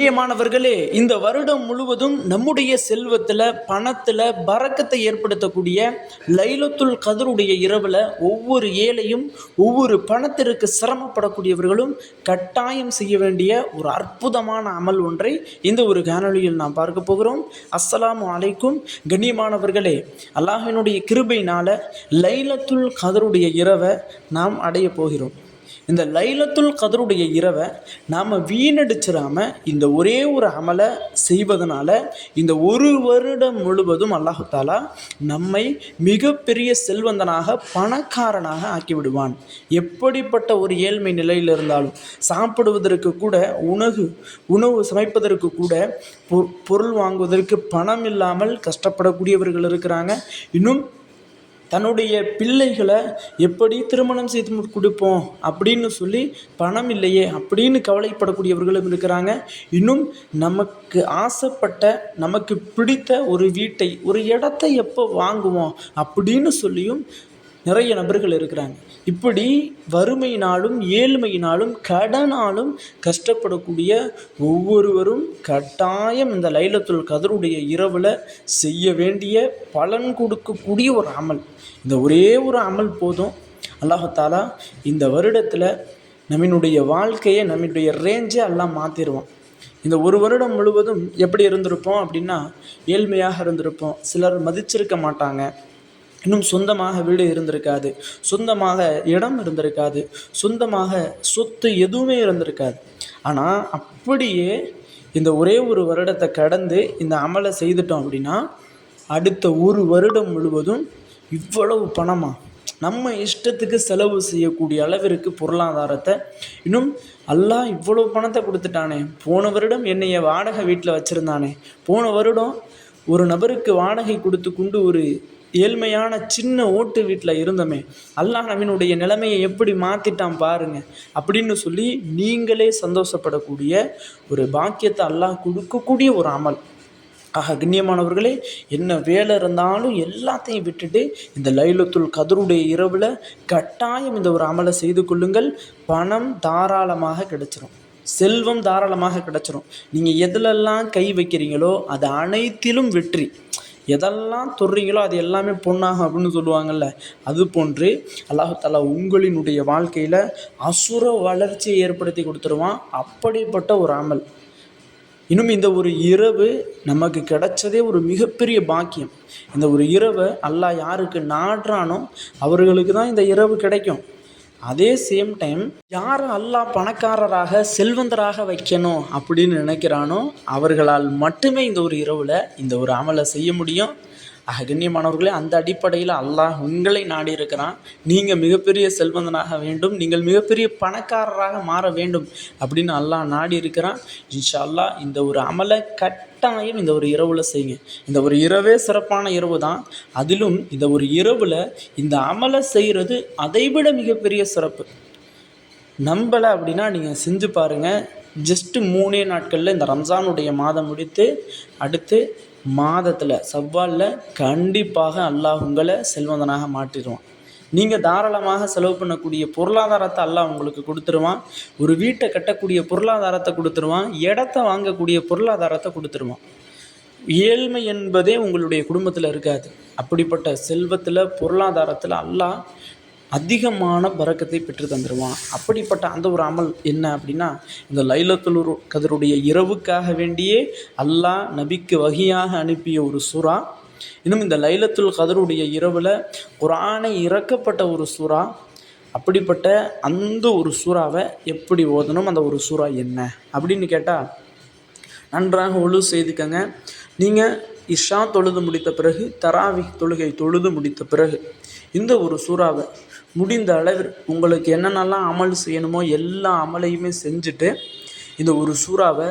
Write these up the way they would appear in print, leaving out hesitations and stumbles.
பிரியமானவர்களே, இந்த வருடம் முழுவதும் நம்முடைய செல்வத்தில் பணத்தில் பரக்கத்தை ஏற்படுத்தக்கூடிய லைலத்துல் கதருடைய இரவில் ஒவ்வொரு ஏழையும் ஒவ்வொரு பணத்திற்கு சிரமப்படக்கூடியவர்களும் கட்டாயம் செய்ய வேண்டிய ஒரு அற்புதமான அமல் ஒன்றை இந்த ஒரு காணொளியில் நாம் பார்க்க போகிறோம். அஸ்ஸலாமு அலைக்கும். கண்ணியமானவர்களே, அல்லாஹ்வினுடைய கிருபையினால் லைலத்துல் கதருடைய இரவை நாம் அடைய போகிறோம். இந்த லைலத்துல் கதருடைய இரவை நாம் வீணடிச்சிடாம இந்த ஒரே ஒரு அமலை செய்வதனால இந்த ஒரு வருடம் முழுவதும் அல்லாஹு தாலா நம்மை மிகப்பெரிய செல்வந்தனாக பணக்காரனாக ஆக்கிவிடுவான். எப்படிப்பட்ட ஒரு ஏழ்மை நிலையில் இருந்தாலும் சாப்பிடுவதற்கு கூட உணவு சமைப்பதற்கு கூட பொருள் வாங்குவதற்கு பணம் இல்லாமல் கஷ்டப்படக்கூடியவர்கள் இருக்கிறாங்க. இன்னும் தன்னுடைய பிள்ளைகளை எப்படி திருமணம் செய்து கொடுப்போம் அப்படின்னு சொல்லி பணம் இல்லையே அப்படின்னு கவலைப்படக்கூடியவர்களும் இருக்கிறாங்க. இன்னும் நமக்கு ஆசைப்பட்ட நமக்கு பிடித்த ஒரு வீட்டை ஒரு இடத்தை எப்போ வாங்குவோம் அப்படின்னு சொல்லியும் நிறைய நபர்கள் இருக்கிறாங்க. இப்படி வறுமையினாலும் ஏழ்மையினாலும் கடனாலும் கஷ்டப்படக்கூடிய ஒவ்வொருவரும் கட்டாயம் இந்த லைலத்துல் கதருடைய இரவில் செய்ய வேண்டிய பலன் கொடுக்கக்கூடிய ஒரு அமல். இந்த ஒரே ஒரு அமல் போதும். அல்லாஹ் தாலா இந்த வருடத்தில் நம்மளுடைய வாழ்க்கையை நம்மளுடைய ரேஞ்சை எல்லாம் மாற்றிடுவான். இந்த ஒரு வருடம் முழுவதும் எப்படி இருந்திருப்போம் அப்படின்னா ஏழ்மையாக இருந்திருப்போம். சிலர் மதிச்சிருக்க மாட்டாங்க. இன்னும் சொந்தமாக வீடு இருந்திருக்காது, சொந்தமாக இடம் இருந்திருக்காது, சொந்தமாக சொத்து எதுவுமே இருந்திருக்காது. ஆனால் அப்படியே இந்த ஒரே ஒரு வருடத்தை கடந்து இந்த அமலை செய்துட்டோம் அப்படின்னா அடுத்த ஒரு வருடம் முழுவதும் இவ்வளவு பணமாக நம்ம இஷ்டத்துக்கு செலவு செய்யக்கூடிய அளவிற்கு பொருளாதாரத்தை இன்னும் அல்லாஹ் இவ்வளவு பணத்தை கொடுத்துட்டானே. போன வருடம் என்னைய வாடகை வீட்டில் வச்சுருந்தானே, போன வருடம் ஒரு நபருக்கு வாடகை கொடுத்து கொண்டு ஒரு ஏழ்மையான சின்ன ஓட்டு வீட்டில் இருந்தோமே, அல்லாஹ் நம்மளுடைய நிலைமையை எப்படி மாற்றிட்டான் பாருங்க அப்படின்னு சொல்லி நீங்களே சந்தோஷப்படக்கூடிய ஒரு பாக்கியத்தை அல்லாஹ் கொடுக்கக்கூடிய ஒரு அமல். ஆக கண்ணியமானவர்களே, என்ன வேலை இருந்தாலும் எல்லாத்தையும் விட்டுட்டு இந்த லைலத்துல் கதருடைய இரவில் கட்டாயம் இந்த ஒரு அமலை செய்து கொள்ளுங்கள். பணம் தாராளமாக கிடைச்சிரும், செல்வம் தாராளமாக கிடைச்சிரும். நீங்கள் எதிலெல்லாம் கை வைக்கிறீங்களோ அது அனைத்திலும் வெற்றி. எதெல்லாம் தொடுறீங்களோ அது எல்லாமே பொண்ணாகும் அப்படின்னு சொல்லுவாங்கள்ல, அது போன்று அல்லாஹ் தஆலா உங்களினுடைய வாழ்க்கையில் அசுர வளர்ச்சியை ஏற்படுத்தி கொடுத்துருவான். அப்படிப்பட்ட ஒரு அமல். இன்னும் இந்த ஒரு இரவு நமக்கு கிடைச்சதே ஒரு மிகப்பெரிய பாக்கியம். இந்த ஒரு இரவை அல்லாஹ் யாருக்கு நாடுறானோ அவர்களுக்கு தான் இந்த இரவு கிடைக்கும். அதே சேம் டைம் யார் அல்லாஹ் பணக்காரராக செல்வந்தராக வைக்கணும் அப்படின்னு நினைக்கிறானோ அவர்களால் மட்டுமே இந்த ஒரு இரவில் இந்த ஒரு அமலை செய்ய முடியும். கண்ணியமானவர்களே, அந்த அடிப்படையில் அல்லாஹ் உங்களை நாடி இருக்கிறான். நீங்கள் மிகப்பெரிய செல்வந்தனாக வேண்டும், நீங்கள் மிகப்பெரிய பணக்காரராக மாற வேண்டும் அப்படின்னு அல்லாஹ் நாடி இருக்கிறான். இன்ஷா அல்லாஹ் இந்த ஒரு அமலை கட்டாயம் இந்த ஒரு இரவில் செய்யுங்க. இந்த ஒரு இரவே சிறப்பான இரவு தான். அதிலும் இந்த ஒரு இரவில் இந்த அமலை செய்கிறது அதைவிட மிகப்பெரிய சிறப்பு. நம்பலை அப்படின்னா நீங்கள் செஞ்சு பாருங்கள். ஜஸ்ட்டு 3 நாட்களில் இந்த ரம்ஜானுடைய மாதம் முடித்து அடுத்து மாதத்தில் சவ்வாலில் கண்டிப்பாக அல்லாஹ் உங்களை செல்வந்தனாக மாற்றிடுவான். நீங்கள் தாராளமாக செலவு பண்ணக்கூடிய பொருளாதாரத்தை அல்லாஹ் உங்களுக்கு கொடுத்துருவான். ஒரு வீட்டை கட்டக்கூடிய பொருளாதாரத்தை கொடுத்துருவான். இடத்த வாங்கக்கூடிய பொருளாதாரத்தை கொடுத்துருவான். ஏழ்மை என்பதே உங்களுடைய குடும்பத்தில் இருக்காது. அப்படிப்பட்ட செல்வத்தில் பொருளாதாரத்தில் அல்லாஹ் அதிகமான பரக்கத்தை பெற்று தந்துடுவான். அப்படிப்பட்ட அந்த ஒரு அமல் என்ன அப்படின்னா இந்த லைலத்துல் கதருடைய இரவுக்காக வேண்டியே அல்லாஹ் நபிக்கு வஹியாக அனுப்பிய ஒரு சூறா. இன்னும் இந்த லைலத்துல் கதருடைய இரவில் குர்ஆனை இறக்கப்பட்ட ஒரு சூறா. அப்படிப்பட்ட அந்த ஒரு சூறாவை எப்படி ஓதணும், அந்த ஒரு சூறா என்ன அப்படின்னு கேட்டால் நன்றாக ஒழு செய்துக்கங்க. நீங்கள் இஷா தொழுது முடித்த பிறகு தராவி தொழுகை தொழுது முடித்த பிறகு இந்த ஒரு சூறாவை முடிந்த அளவு உங்களுக்கு என்னென்னலாம் அமல் செய்யணுமோ எல்லா அமலையுமே செஞ்சுட்டு இந்த ஒரு சூறாவை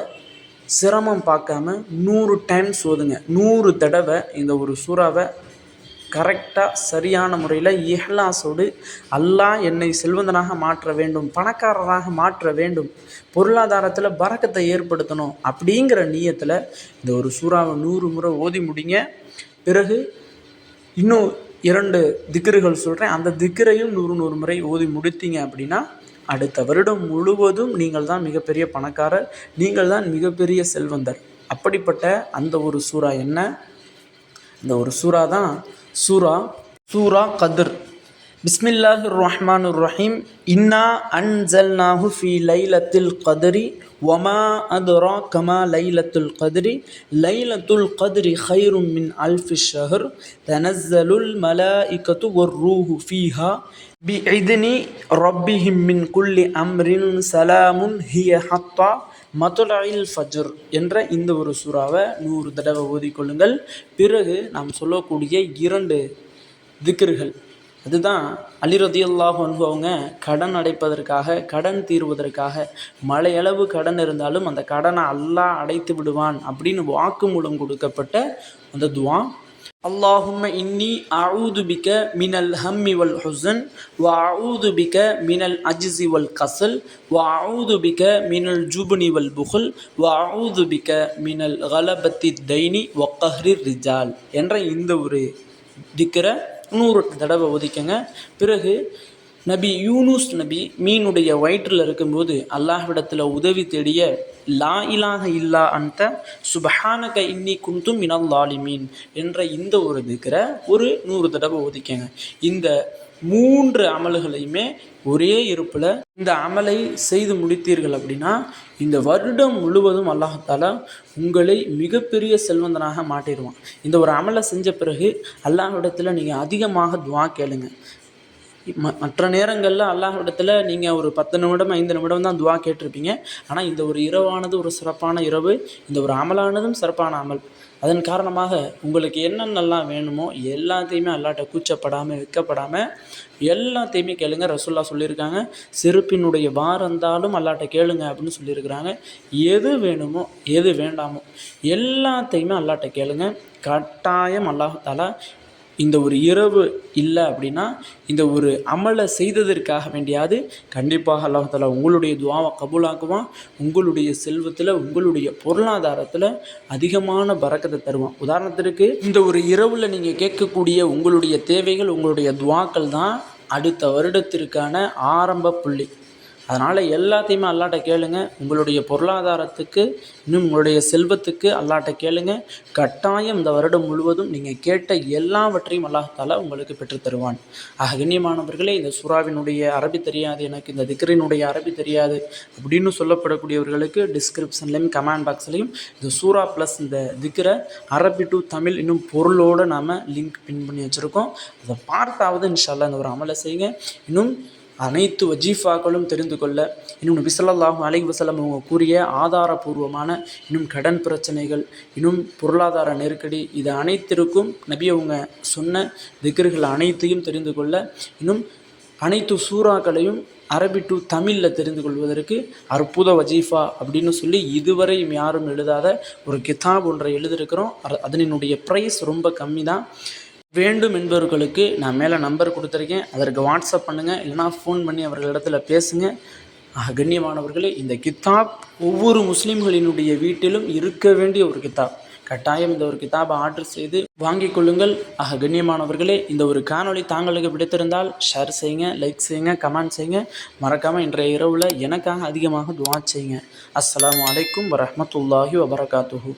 சிரமம் பார்க்காம 100 டைம்ஸ் ஓதுங்க. 100 தடவை இந்த ஒரு சூறாவை கரெக்டாக சரியான முறையில் இஹ்லாஸோடு அல்லாஹ் என்னை செல்வந்தனாக மாற்ற வேண்டும், பணக்காரராக மாற்ற வேண்டும், பொருளாதாரத்தில் பரக்கத்தை ஏற்படுத்தணும் அப்படிங்கிற நியத்தில் இந்த ஒரு சூறாவை 100 முறை ஓதி முடிங்க. பிறகு இன்னும் 2 திக்ருகள் சொல்கிறேன். அந்த திக்ரையும் 100 முறை ஓதி முடித்தீங்க அப்படின்னா அடுத்த வருடம் முழுவதும் நீங்கள் தான் மிகப்பெரிய பணக்காரர், நீங்கள் தான் மிகப்பெரிய செல்வந்தர். அப்படிப்பட்ட அந்த ஒரு சூறா என்ன? இந்த ஒரு சூறா தான் சூரா கத்ர். பிஸ்மில்லாஹிர் ரஹ்மானிர் ரஹீம். இன்னா அன்ஸல்நாஹு ஃபீ லைலத்தில் கத்ரி வமா அத்ராக மா லைலத்துல் கத்ரி லைலத்துல் கத்ரி கைரும் மின் அல்ஃபி ஷஹர் தனஸ்ஸலுல் மலாயிகத்து வர்ரூஹு ஃபீஹா பிஇذنி ரப்பிஹிம் மின் குல்லி அம்ரின் சலாமுன் ஹிய ஹத்தா மதுலஇல் ஃபஜ்ர் என்ற இந்த ஒரு சூறாவை 100 தடவை ஓதிக்கொள்ளுங்கள். பிறகு நாம் சொல்லக்கூடிய 2 திக்ருகள், அதுதான் அலி ரலியல்லாஹு அன்ஹு அவங்க கடன் அடைப்பதற்காக, கடன் தீர்வதற்காக, மலையளவு கடன் இருந்தாலும் அந்த கடனை அல்லாஹ் அடைத்து விடுவான் அப்படின்னு வாக்குமூலம் கொடுக்கப்பட்ட அந்த துவா. அல்லாஹும்ம இன்னி அஊது பிக மினல் ஹம்மி வல் ஹுஸன் வ அஊது பிக மினல் அஜ்ஸி வல் கஸல் வ அஊது பிக மினல் ஜுப்னி வல் புஹல் வ அஊது பிக மினல் கலபத்தி தைனி வ கஹ்ரிர் ரிஜால் என்ற இந்த ஒரு திக்ரை 100 தடவை ஒதுக்கங்க. பிறகு நபி யூனுஸ் நபி மீனுடைய வயிற்றில் இருக்கும்போது அல்லாஹ்விடத்தில் உதவி தேடிய லா இலாஹ இல்லா அன்த சுபஹானக இன்னி குன்தும் மினல் ஸாலிமீன் என்ற இந்த ஒரு திக்ரை ஒரு 100 தடவை ஒதுக்கங்க. இந்த 3 அமல்களையுமே ஒரே இருப்பில் இந்த அமலை செய்து முடித்தீர்கள் அப்படின்னா இந்த வருடம் முழுவதும் அல்லாஹாலா உங்களை மிகப்பெரிய செல்வந்தனாக மாட்டிடுவான். இந்த ஒரு அமலை செஞ்ச பிறகு அல்லாஹ்விடத்தில் நீங்கள் அதிகமாக துவா கேளுங்க. மற்ற நேரங்களில் அல்லாஹ்விடத்தில் நீங்கள் ஒரு 10 நிமிடம் 5 நிமிடம் தான் துவா கேட்டிருப்பீங்க. ஆனால் இந்த ஒரு இரவானது ஒரு சிறப்பான இரவு, இந்த ஒரு அமலானதும் சிறப்பான அமல். அதன் காரணமாக உங்களுக்கு என்னென்னலாம் வேணுமோ எல்லாத்தையுமே அல்லாட்ட கூச்சப்படாமல் வெக்கப்படாமல் எல்லாத்தையுமே கேளுங்க. ரசூல்லா சொல்லியிருக்காங்க, செருப்பினுடைய பாரம் இருந்தாலும் அல்லாட்ட கேளுங்க அப்படின்னு சொல்லியிருக்கிறாங்க. எது வேணுமோ எது வேண்டாமோ எல்லாத்தையுமே அல்லாட்ட கேளுங்க. கட்டாயம் அல்லாஹ்தாலா இந்த ஒரு இரவு இல்லை அப்படின்னா இந்த ஒரு அமலை செய்ததற்காக வேண்டியாது கண்டிப்பாக அல்லாஹ்தாலா உங்களுடைய துஆவை கபூலாக்குவான். உங்களுடைய செல்வத்தில், உங்களுடைய பொருளாதாரத்தில் அதிகமான பரக்கத்தை தருவான். உதாரணத்திற்கு இந்த ஒரு இரவில் நீங்கள் கேட்கக்கூடிய உங்களுடைய தேவைகள், உங்களுடைய துஆக்கள் தான் அடுத்த வருடத்திற்கான ஆரம்ப புள்ளி. அதனால் எல்லாத்தையுமே அல்லாட்ட கேளுங்க. உங்களுடைய பொருளாதாரத்துக்கு, இன்னும் உங்களுடைய செல்வத்துக்கு அல்லாட்ட கேளுங்க. கட்டாயம் இந்த வருடம் முழுவதும் நீங்கள் கேட்ட எல்லாவற்றையும் அல்லாஹ்தாலா உங்களுக்கு பெற்றுத்தருவான். கண்ணியமானவர்களே, இந்த சூறாவினுடைய அரபி தெரியாது, எனக்கு இந்த திக்ரினுடைய அரபி தெரியாது அப்படின்னு சொல்லப்படக்கூடியவர்களுக்கு டிஸ்கிரிப்ஷன்லையும் கமெண்ட் பாக்ஸ்லையும் இந்த சூறா ப்ளஸ் இந்த திக்ரை அரபி டு தமிழ் இன்னும் பொருளோடு நாம் லிங்க் பின் பண்ணி வச்சுருக்கோம். அதை பார்த்தாவது இன்ஷா அல்லாஹ் இந்த ஒரு அமலை செய்யுங்க. இன்னும் அனைத்து வஜீஃபாக்களும் தெரிந்து கொள்ள, இன்னும் நபி ஸல்லல்லாஹு அலைஹி வஸல்லம் அவங்க கூறிய ஆதாரபூர்வமான இன்னும் கடன் பிரச்சனைகள், இன்னும் பொருளாதார நெருக்கடி, இது அனைத்திற்கும் நபி அவங்க சொன்ன திக்ர்கள் அனைத்தையும் தெரிந்து கொள்ள, இன்னும் அனைத்து சூறாக்களையும் அரபி டு தமிழில் தெரிந்து கொள்வதற்கு அற்புத வஜீஃபா அப்படின்னு சொல்லி இதுவரையும் யாரும் எழுதாத ஒரு கிதாப் ஒன்றை எழுதியிருக்கிறோம். அதனுடைய ப்ரைஸ் ரொம்ப கம்மி தான். வேண்டும் என்பவர்களுக்கு நான் மேலே நம்பர் கொடுத்துருக்கேன், அதற்கு வாட்ஸ்அப் பண்ணுங்கள், இல்லைனா ஃபோன் பண்ணி அவர்களிடத்தில் பேசுங்க. கண்ணியமானவர்களே, இந்த கித்தாப் ஒவ்வொரு முஸ்லீம்களினுடைய வீட்டிலும் இருக்க வேண்டிய ஒரு கித்தாப். கட்டாயம் இந்த ஒரு கித்தாபை ஆர்டர் செய்து வாங்கிக் கொள்ளுங்கள். கண்ணியமானவர்களே, இந்த ஒரு காணொளி தாங்களுக்கு பிடித்திருந்தால் ஷேர் செய்யுங்க, லைக் செய்யுங்க, கமெண்ட் செய்யுங்க. மறக்காமல் இன்றைய இரவில் எனக்காக அதிகமாக துஆ செய்யுங்க. அஸ்ஸலாமு அலைக்கும் வரஹ்மத்துல்லாஹி வபரகாத்துஹு.